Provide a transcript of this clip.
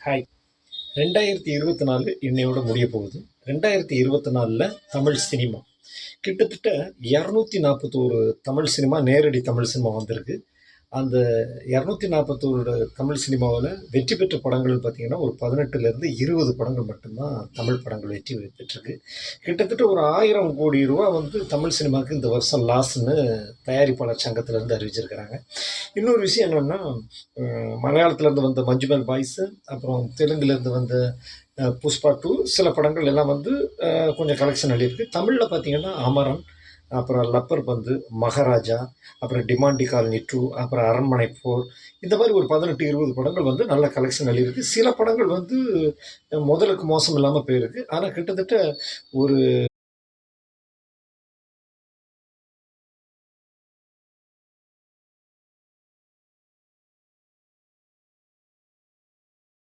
Hi. 2024 இன்னையோட முடிய போகுது. 2024ல் தமிழ் சினிமா கிட்டத்தட்ட 241 தமிழ் சினிமா, நேரடி தமிழ் சினிமா வந்திருக்கு. அந்த 241 தமிழ் சினிமாவில் வெற்றி பெற்ற படங்கள் பார்த்தீங்கன்னா ஒரு 18லேருந்து 20 படங்கள் மட்டும்தான் தமிழ் படங்கள் வெற்றி பெற்றிருக்கு. கிட்டத்தட்ட ஒரு 1000 கோடி ரூபா வந்து தமிழ் சினிமாவுக்கு இந்த வருஷம் லாஸ்ன்னு தயாரிப்பாளர் சங்கத்திலேருந்து அறிவிச்சிருக்கிறாங்க. இன்னொரு விஷயம் என்னென்னா, மலையாளத்துலேருந்து வந்த மஞ்சுமேல் பாய்ஸு, அப்புறம் தெலுங்குலேருந்து வந்த புஷ்பா 2, சில படங்கள் எல்லாம் வந்து கொஞ்சம் கலெக்ஷன் அள்ளியிருக்கு. தமிழில் பார்த்தீங்கன்னா அமரன், அப்புறம் லப்பர் பந்து, மகாராஜா, அப்புறம் டிமாண்டி காலனி 2, அப்புறம் அரண்மனை 4, இந்த மாதிரி ஒரு 18-20 படங்கள் வந்து நல்ல கலெக்ஷன் அள்ளியிருக்கு. சில படங்கள் வந்து முதலுக்கு மோசம் இல்லாமல் போயிருக்கு. ஆனால் கிட்டத்தட்ட ஒரு